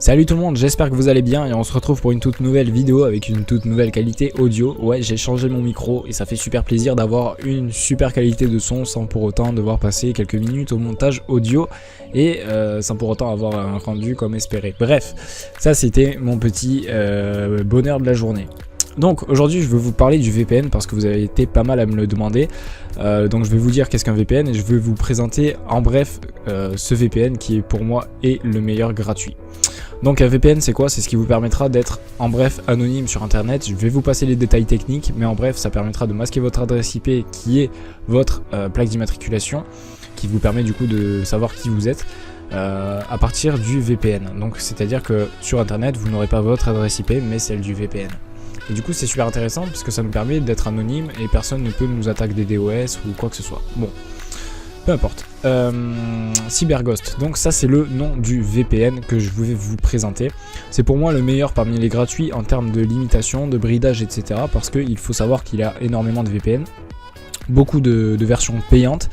Salut tout le monde, j'espère que vous allez bien et on se retrouve pour une toute nouvelle vidéo avec une toute nouvelle qualité audio. Ouais, j'ai changé mon micro et ça fait super plaisir d'avoir une super qualité de son sans pour autant devoir passer quelques minutes au montage audio et sans pour autant avoir un rendu comme espéré. Bref, ça c'était mon petit bonheur de la journée. Donc aujourd'hui je vais vous parler du VPN parce que vous avez été pas mal à me le demander. Donc je vais vous dire qu'est-ce qu'un VPN et je vais vous présenter en bref ce VPN qui est pour moi est le meilleur gratuit. Donc un VPN c'est quoi? C'est ce qui vous permettra d'être en bref anonyme sur internet. Je vais vous passer les détails techniques mais en bref ça permettra de masquer votre adresse IP qui est votre plaque d'immatriculation, qui vous permet du coup de savoir qui vous êtes à partir du VPN. Donc c'est à dire que sur internet vous n'aurez pas votre adresse IP mais celle du VPN. Et du coup c'est super intéressant parce que ça nous permet d'être anonyme et personne ne peut nous attaquer des DOS ou quoi que ce soit. Bon, peu importe. CyberGhost, donc ça c'est le nom du VPN que je vais vous présenter. C'est pour moi le meilleur parmi les gratuits en termes de limitation, de bridage, etc. Parce qu'il faut savoir qu'il y a énormément de VPN, beaucoup de versions payantes.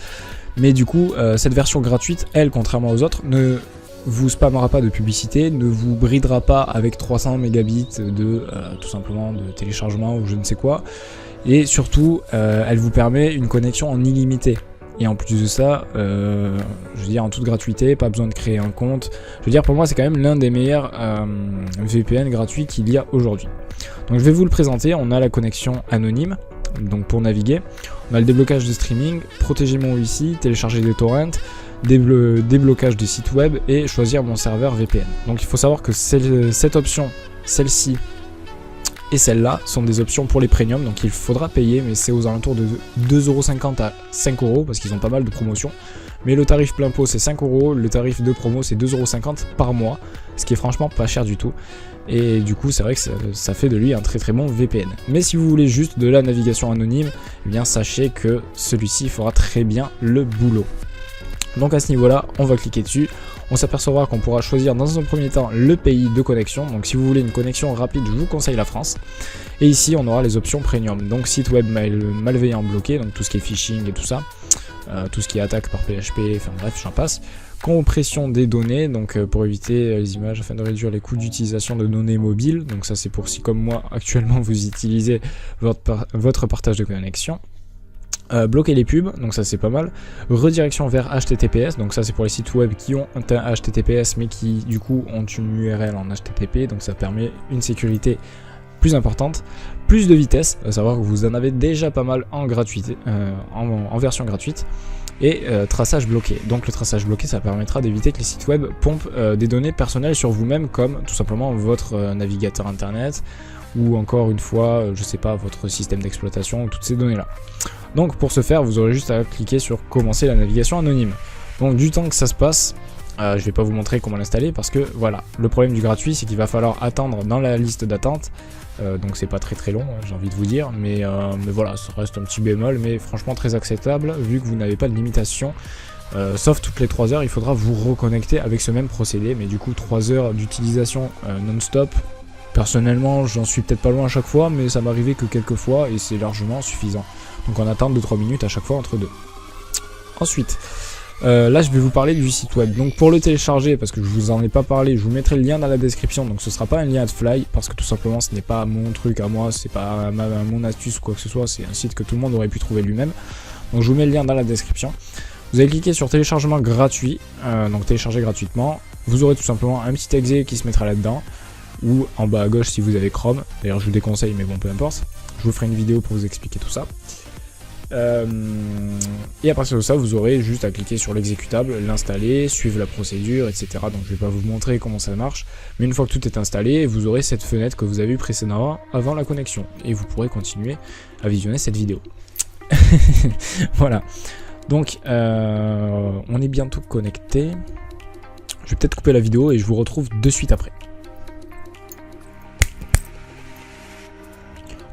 Mais du coup, cette version gratuite, elle, contrairement aux autres, ne vous spammera pas de publicité, ne vous bridera pas avec 300 mégabits de tout simplement de téléchargement ou je ne sais quoi. Et surtout, elle vous permet une connexion en illimité. Et en plus de ça, je veux dire en toute gratuité, pas besoin de créer un compte. Je veux dire pour moi c'est quand même l'un des meilleurs VPN gratuits qu'il y a aujourd'hui. Donc je vais vous le présenter. On a la connexion anonyme, donc pour naviguer. On a le déblocage de streaming, protéger mon Wi-Fi, télécharger des torrents, déblocage de site web et choisir mon serveur VPN. Donc il faut savoir que cette option, celle-ci et celle-là sont des options pour les premium, donc il faudra payer, mais c'est aux alentours de 2,50€ à 5€ parce qu'ils ont pas mal de promotions. Mais le tarif plein pot c'est 5€, le tarif de promo c'est 2,50€ par mois, ce qui est franchement pas cher du tout. Et du coup c'est vrai que ça fait de lui un très bon VPN. Mais si vous voulez juste de la navigation anonyme, eh bien sachez que celui-ci fera très bien le boulot. Donc à ce niveau-là, on va cliquer dessus. On s'apercevra qu'on pourra choisir dans un premier temps le pays de connexion. Donc si vous voulez une connexion rapide, je vous conseille la France. Et ici, on aura les options premium. Donc site web malveillant bloqué, donc tout ce qui est phishing et tout ça. Tout ce qui est attaque par PHP, enfin bref, j'en passe. Compression des données, donc pour éviter les images afin de réduire les coûts d'utilisation de données mobiles. Donc ça c'est pour si comme moi actuellement vous utilisez votre partage de connexion. Bloquer les pubs, donc ça c'est pas mal. Redirection vers HTTPS, donc ça c'est pour les sites web qui ont un HTTPS mais qui du coup ont une URL en HTTP, donc ça permet une sécurité plus importante. Plus de vitesse, à savoir que vous en avez déjà pas mal en gratuité, en version gratuite. Et traçage bloqué. Donc le traçage bloqué ça permettra d'éviter que les sites web pompent des données personnelles sur vous-même, comme tout simplement votre navigateur internet ou encore une fois, je sais pas, votre système d'exploitation, toutes ces données là. Donc pour ce faire, vous aurez juste à cliquer sur commencer la navigation anonyme. Donc du temps que ça se passe, je vais pas vous montrer comment l'installer parce que voilà, le problème du gratuit c'est qu'il va falloir attendre dans la liste d'attente. Donc c'est pas très long, j'ai envie de vous dire, mais voilà, ça reste un petit bémol, mais franchement très acceptable vu que vous n'avez pas de limitation. Sauf toutes les 3 heures, il faudra vous reconnecter avec ce même procédé, mais du coup 3 heures d'utilisation non-stop. Personnellement, j'en suis peut-être pas loin à chaque fois, mais ça m'arrivait que quelques fois et c'est largement suffisant. Donc on attend 2-3 minutes à chaque fois entre deux. Ensuite, là je vais vous parler du site web. Donc pour le télécharger, parce que je vous en ai pas parlé, je vous mettrai le lien dans la description. Donc ce sera pas un lien AdFly, parce que tout simplement ce n'est pas mon truc à moi, c'est pas mon astuce ou quoi que ce soit, c'est un site que tout le monde aurait pu trouver lui-même. Donc je vous mets le lien dans la description. Vous allez cliquer sur téléchargement gratuit, donc télécharger gratuitement. Vous aurez tout simplement un petit exe qui se mettra là-dedans, ou en bas à gauche si vous avez Chrome. D'ailleurs je vous déconseille, mais bon peu importe. Je vous ferai une vidéo pour vous expliquer tout ça. Et à partir de ça, vous aurez juste à cliquer sur l'exécutable, l'installer, suivre la procédure, etc. Donc je vais pas vous montrer comment ça marche, mais une fois que tout est installé, vous aurez cette fenêtre que vous avez vue précédemment avant la connexion, et vous pourrez continuer à visionner cette vidéo. Voilà. Donc on est bientôt connecté. Je vais peut-être couper la vidéo et je vous retrouve de suite après.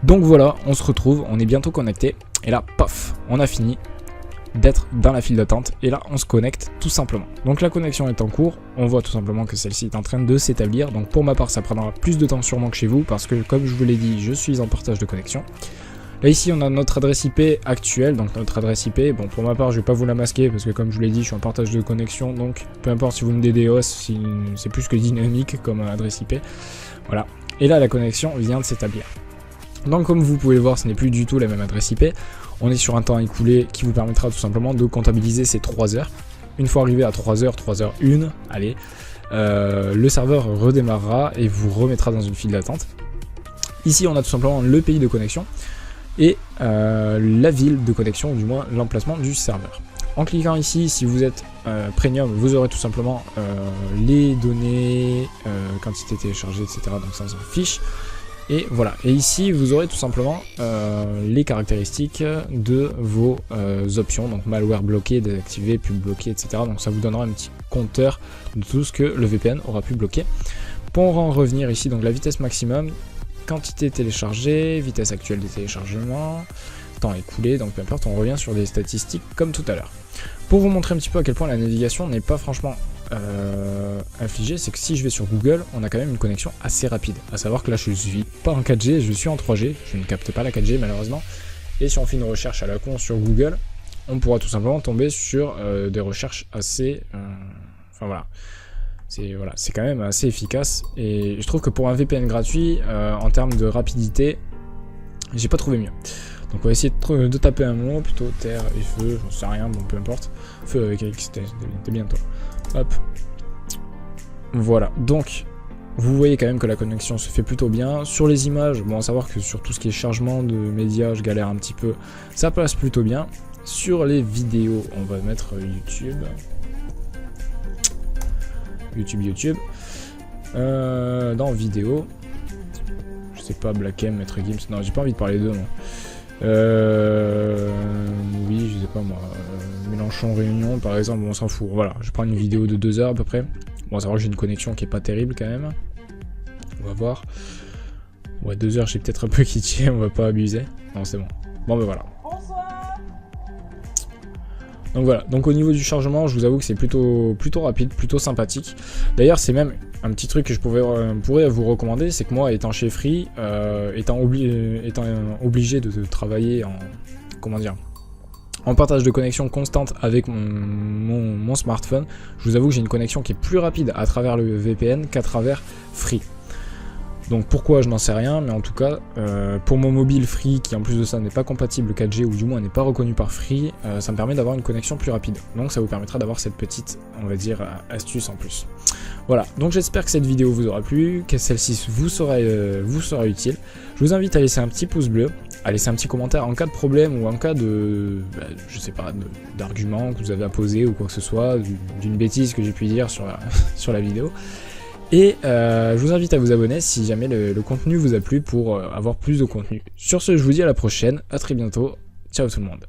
Donc voilà, on se retrouve, on est bientôt connecté, et là, paf, on a fini d'être dans la file d'attente, et là, on se connecte tout simplement. Donc la connexion est en cours, on voit tout simplement que celle-ci est en train de s'établir, donc pour ma part, ça prendra plus de temps sûrement que chez vous, parce que comme je vous l'ai dit, je suis en partage de connexion. Là ici on a notre adresse IP actuelle, donc notre adresse IP, bon pour ma part je vais pas vous la masquer parce que comme je vous l'ai dit je suis en partage de connexion, donc peu importe si vous me DDoS, si c'est plus que dynamique comme adresse IP, voilà. Et là la connexion vient de s'établir. Donc comme vous pouvez le voir ce n'est plus du tout la même adresse IP, on est sur un temps écoulé qui vous permettra tout simplement de comptabiliser ces 3 heures. Une fois arrivé à 3h, 3h01, allez, le serveur redémarrera et vous remettra dans une file d'attente. Ici on a tout simplement le pays de connexion et la ville de connexion, ou du moins l'emplacement du serveur. En cliquant ici, si vous êtes premium, vous aurez tout simplement les données, quantité téléchargée, etc. Donc ça on s'en fiche. Et voilà, et ici vous aurez tout simplement les caractéristiques de vos options, donc malware bloqué, désactivé, pub bloqué, etc. Donc ça vous donnera un petit compteur de tout ce que le VPN aura pu bloquer. Pour en revenir ici, donc la vitesse maximum, quantité téléchargée, vitesse actuelle des téléchargements, temps écoulé, donc peu importe, on revient sur des statistiques comme tout à l'heure. Pour vous montrer un petit peu à quel point la navigation n'est pas franchement infligée, c'est que si je vais sur Google, on a quand même une connexion assez rapide. À savoir que là je suis pas en 4G, je suis en 3G, je ne capte pas la 4G malheureusement. Et si on fait une recherche à la con sur Google, on pourra tout simplement tomber sur des recherches assez... enfin voilà. C'est quand même assez efficace. Et je trouve que pour un VPN gratuit, en termes de rapidité, j'ai pas trouvé mieux. Donc on va essayer de taper un mot, plutôt terre et feu, j'en sais rien, bon peu importe. Feu avec X, c'était bientôt. Hop. Voilà, donc vous voyez quand même que la connexion se fait plutôt bien. Sur les images, bon à savoir que sur tout ce qui est chargement de médias, je galère un petit peu. Ça passe plutôt bien. Sur les vidéos, on va mettre YouTube. YouTube. Dans vidéo. Je sais pas, Black M, Maître Gims. Non, j'ai pas envie de parler d'eux, moi. Oui, je sais pas moi. Mélenchon Réunion, par exemple, on s'en fout. Voilà, je prends une vidéo de 2 heures à peu près. Bon, à savoir que j'ai une connexion qui est pas terrible quand même. On va voir. Ouais, 2 heures, j'ai peut-être un peu quitté, on va pas abuser. Non, c'est bon. Bon, ben voilà. Donc voilà, donc au niveau du chargement, je vous avoue que c'est plutôt rapide, plutôt sympathique. D'ailleurs, c'est même un petit truc que je pourrais vous recommander, c'est que moi, étant chez Free, étant obligé de travailler en, comment dire, en partage de connexion constante avec mon smartphone, je vous avoue que j'ai une connexion qui est plus rapide à travers le VPN qu'à travers Free. Donc pourquoi, je n'en sais rien, mais en tout cas, pour mon mobile Free, qui en plus de ça n'est pas compatible 4G, ou du moins n'est pas reconnu par Free, ça me permet d'avoir une connexion plus rapide. Donc ça vous permettra d'avoir cette petite, on va dire, astuce en plus. Voilà, donc j'espère que cette vidéo vous aura plu, que celle-ci vous sera utile. Je vous invite à laisser un petit pouce bleu, à laisser un petit commentaire en cas de problème ou en cas de, je sais pas, d'argument que vous avez à poser ou quoi que ce soit, d'une bêtise que j'ai pu dire sur la vidéo. Et je vous invite à vous abonner si jamais le contenu vous a plu pour avoir plus de contenu. Sur ce, je vous dis à la prochaine, à très bientôt, ciao tout le monde.